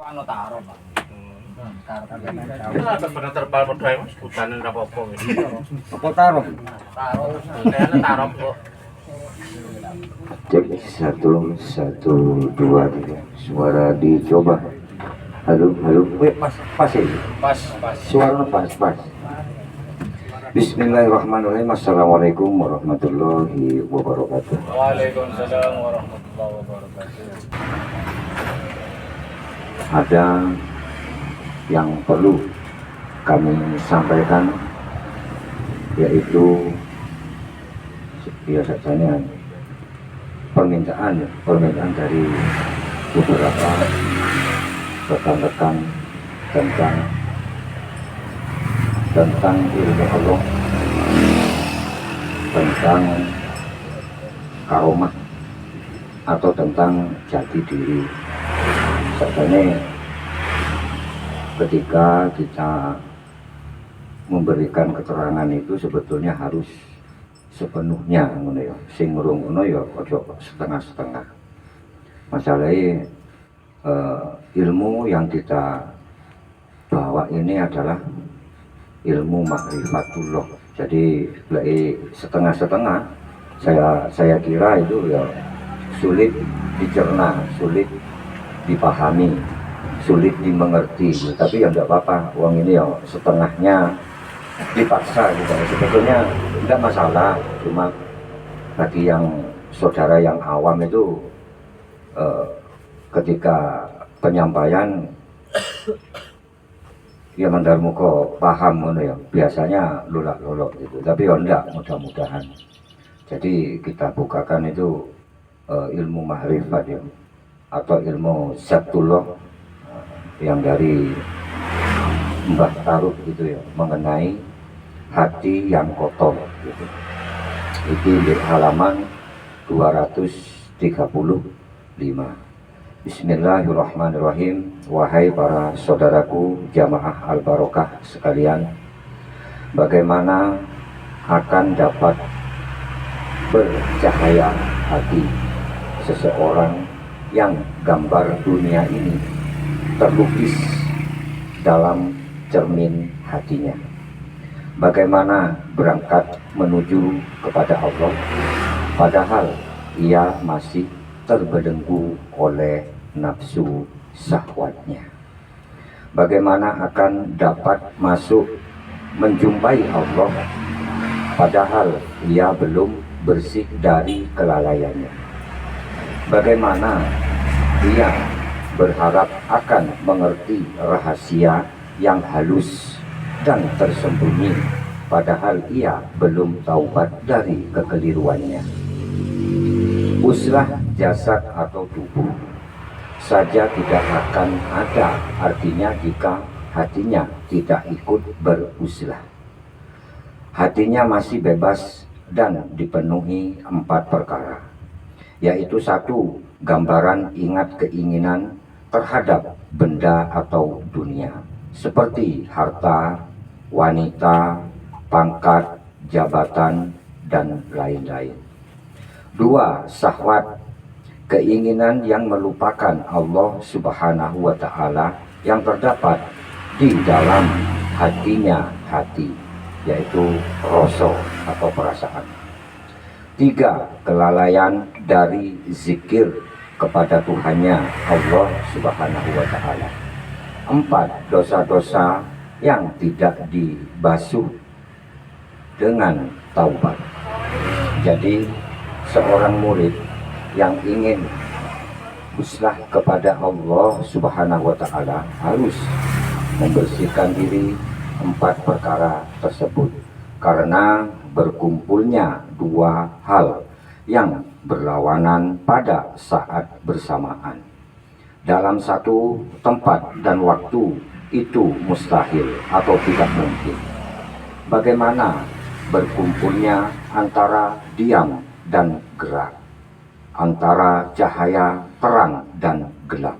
Ano taro ba? Kenapa pernah terbal berdua mas? Hutan dan apa-apa gitu. Apa taruh? Taro. Kayaknya taruh kok. Cek 1, 2, 3. Suara dicoba. Halo. Wait, pas ini. Pas. Suara pas. Bismillahirrahmanirrahim. Assalamualaikum warahmatullahi wabarakatuh. Waalaikumsalam warahmatullahi wabarakatuh. Ada yang perlu kami sampaikan, yaitu biasanya permintaan dari beberapa rekan-rekan tentang ilmu Allah, tentang karomah atau tentang jati diri. Sebenarnya ketika kita memberikan keterangan itu sebetulnya harus sepenuhnya ngono ya. Sing ngono ya ojo setengah-setengah. Masalahnya ilmu yang kita bawa ini adalah ilmu ma'rifatullah. Jadi setengah-setengah saya kira itu ya sulit dicerna, sulit dipahami, sulit dimengerti. Tapi ya enggak apa-apa, uang ini ya setengahnya dipaksa gitu. Sebetulnya enggak masalah, cuma bagi yang saudara yang awam itu ketika penyampaian ya mandar muka paham ngono ya, biasanya lolak gitu. Tapi ya enggak, mudah-mudahan. Jadi kita bukakan itu ilmu ma'rifat ya, atau ilmu Zatullah yang dari Mbah Taruk gitu ya, mengenai hati yang kotor gitu. Itu di halaman 235. Bismillahirrahmanirrahim. Wahai para saudaraku jamaah al-barokah sekalian, bagaimana akan dapat bercahaya hati seseorang yang gambar dunia ini terlukis dalam cermin hatinya? Bagaimana berangkat menuju kepada Allah padahal ia masih terbelenggu oleh nafsu syahwatnya? Bagaimana akan dapat masuk menjumpai Allah padahal ia belum bersih dari kelalaiannya? Bagaimana ia berharap akan mengerti rahasia yang halus dan tersembunyi padahal ia belum taubat dari kekeliruannya? Uslah jasad atau tubuh saja tidak akan ada artinya jika hatinya tidak ikut beruslah. Hatinya masih bebas dan dipenuhi 4 perkara, yaitu 1, gambaran ingat keinginan terhadap benda atau dunia seperti harta, wanita, pangkat, jabatan, dan lain-lain. 2, syahwat, keinginan yang melupakan Allah Subhanahu wa Ta'ala yang terdapat di dalam hatinya hati, yaitu rasa atau perasaan. 3, kelalaian dari zikir kepada Tuhannya Allah Subhanahu wa Ta'ala. 4, dosa-dosa yang tidak dibasuh dengan taubat. Jadi seorang murid yang ingin uslah kepada Allah Subhanahu wa Ta'ala harus membersihkan diri 4 perkara tersebut, karena berkumpulnya 2 hal yang berlawanan pada saat bersamaan dalam satu tempat dan waktu itu mustahil atau tidak mungkin. Bagaimana berkumpulnya antara diam dan gerak, antara cahaya terang dan gelap?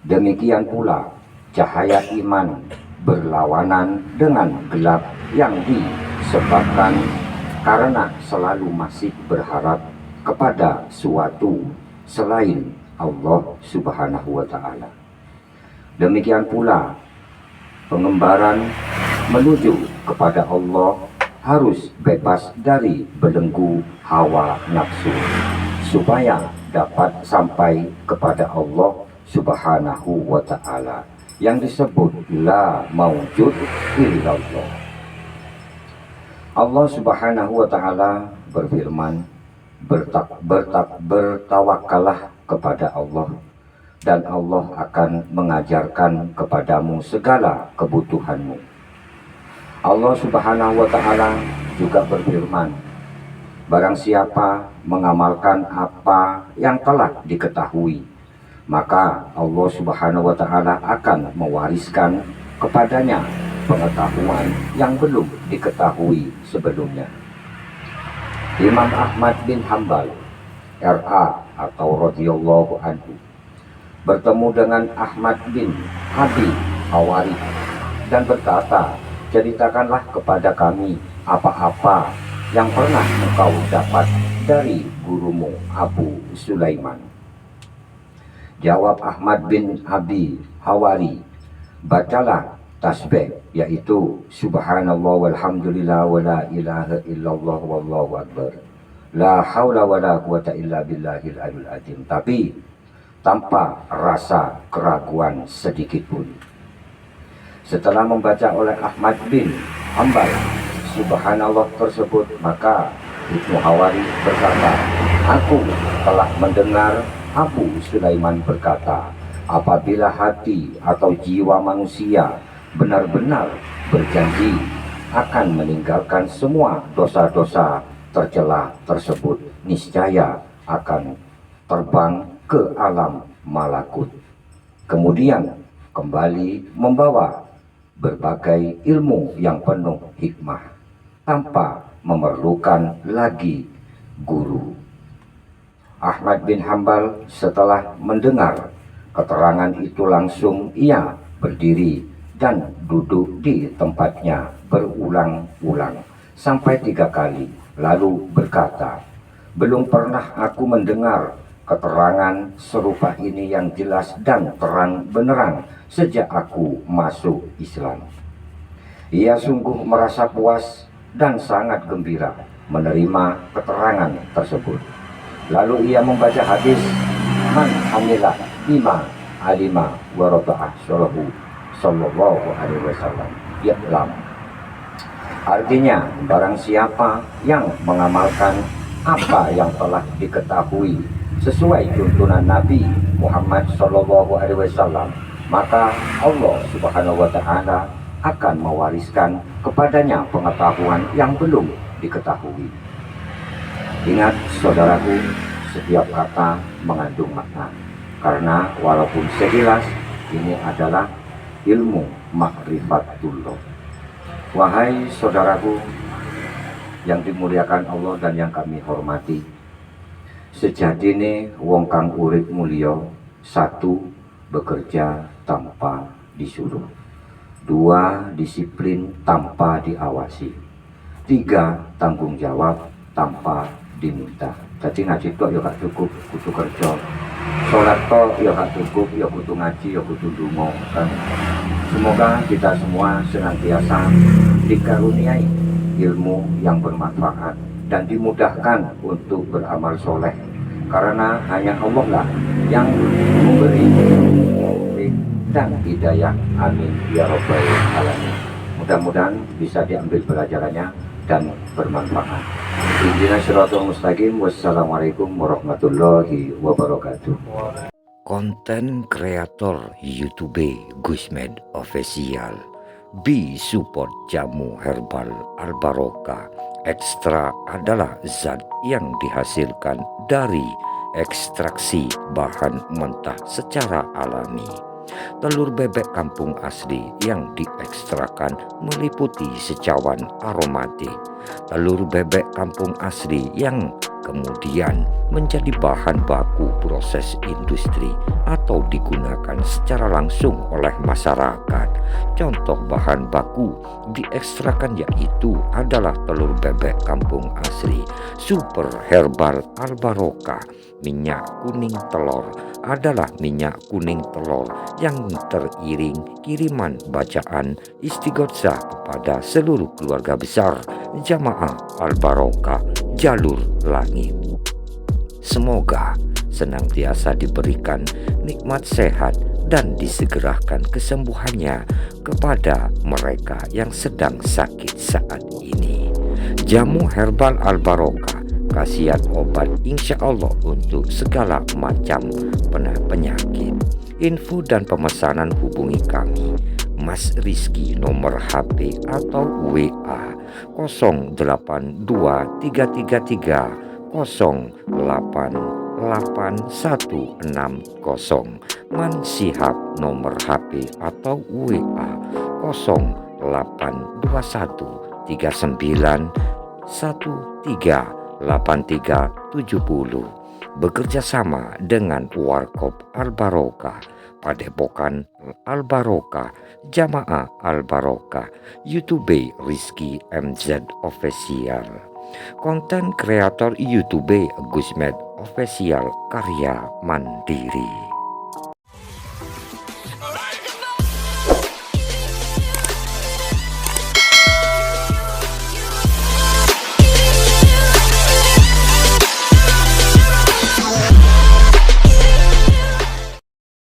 Demikian pula cahaya iman berlawanan dengan gelap yang disebabkan karena selalu masih berharap kepada suatu selain Allah Subhanahu wa Ta'ala. Demikian pula pengembaraan menuju kepada Allah harus bebas dari belenggu hawa nafsu supaya dapat sampai kepada Allah Subhanahu wa ta'ala yang disebut la maujud illallah. Allah Subhanahu wa ta'ala berfirman, bertawakallah kepada Allah dan Allah akan mengajarkan kepadamu segala kebutuhanmu. Allah Subhanahu wa ta'ala juga berfirman, barang siapa mengamalkan apa yang telah diketahui, maka Allah Subhanahu wa ta'ala akan mewariskan kepadanya pengetahuan yang belum diketahui sebelumnya. Imam Ahmad bin Hambal RA atau radhiyallahu anhu bertemu dengan Ahmad bin Abi Hawari dan berkata, ceritakanlah kepada kami apa-apa yang pernah engkau dapat dari gurumu Abu Sulaiman. Jawab Ahmad bin Abi Hawari, bacalah tasbih, yaitu subhanallah walhamdulillah wa la ilaha illallah wallahu akbar, la haula wa la quwata illa billahil aliyil azim, tapi tanpa rasa keraguan sedikit pun. Setelah membaca oleh Ahmad bin Hambal subhanallah tersebut, maka Ibnu Hawari berkata, aku telah mendengar Abu Sulaiman berkata, apabila hati atau jiwa manusia benar-benar berjanji akan meninggalkan semua dosa-dosa tercela tersebut, niscaya akan terbang ke alam malakut, kemudian kembali membawa berbagai ilmu yang penuh hikmah tanpa memerlukan lagi guru. Ahmad bin Hambal setelah mendengar keterangan itu langsung ia berdiri dan duduk di tempatnya berulang-ulang sampai 3 kali, lalu berkata, belum pernah aku mendengar keterangan serupa ini yang jelas dan terang benerang sejak aku masuk Islam. Ia sungguh merasa puas dan sangat gembira menerima keterangan tersebut. Lalu ia membaca hadis man amilah bima alima wa rada'ah sallallahu alaihi wasallam ya'lam. Artinya, barang siapa yang mengamalkan apa yang telah diketahui sesuai tuntunan Nabi Muhammad sallallahu alaihi wasallam, maka Allah Subhanahu wa ta'ala akan mewariskan kepadanya pengetahuan yang belum diketahui. Ingat saudaraku, setiap kata mengandung makna, karena walaupun sekilas ini adalah ilmu makrifatullah. Wahai saudaraku yang dimuliakan Allah dan yang kami hormati, sejatine wong kang urip mulya, 1, bekerja tanpa disuruh, 2, disiplin tanpa diawasi, 3, tanggung jawab tanpa diminta. Jadi ngaji tok ya gak cukup, kudu kerja. Salat tok ya gak cukup, ya kudu ngaji, ya kudu ndonga kan. Semoga kita semua senantiasa dikaruniai ilmu yang bermanfaat dan dimudahkan untuk beramal soleh, karena hanya Allah lah yang memberi taufik dan hidayah. Amin ya rabbal alamin. Mudah-mudahan bisa diambil pelajarannya dan bermanfaat. Ihdinas siratal mustaqim. Wassalamualaikum warahmatullahi wabarakatuh. Konten kreator YouTube Gusmed Official. Bi support jamu herbal Al-Barokah. Ekstra adalah zat yang dihasilkan dari ekstraksi bahan mentah secara alami. Telur bebek kampung asli yang diekstrakan meliputi secawan aromatik. Telur bebek kampung asli yang kemudian menjadi bahan baku proses industri atau digunakan secara langsung oleh masyarakat Contoh bahan baku diekstrakan yaitu adalah telur bebek kampung asli, super herbal Al-Barokah. Minyak kuning telur adalah minyak kuning telur yang teriring kiriman bacaan istighosah kepada seluruh keluarga besar Jamaah Al-Barokah Jalur Langit. Semoga senantiasa diberikan nikmat sehat dan disegerakan kesembuhannya kepada mereka yang sedang sakit saat ini. Jamu herbal Al-Barokah, khasiat obat insya Allah untuk segala macam penyakit. Info dan pemesanan hubungi kami Mas Rizky, nomor HP atau WA 0823330888160. Mansihab, nomor HP atau WA 082139138370. Bekerja sama dengan Warkop Al-Barokah, Padepokan Al-Barokah, Jamaah Al-Barokah, YouTube Rizky MZ Official. Konten kreator YouTube Gusmed Official, karya mandiri.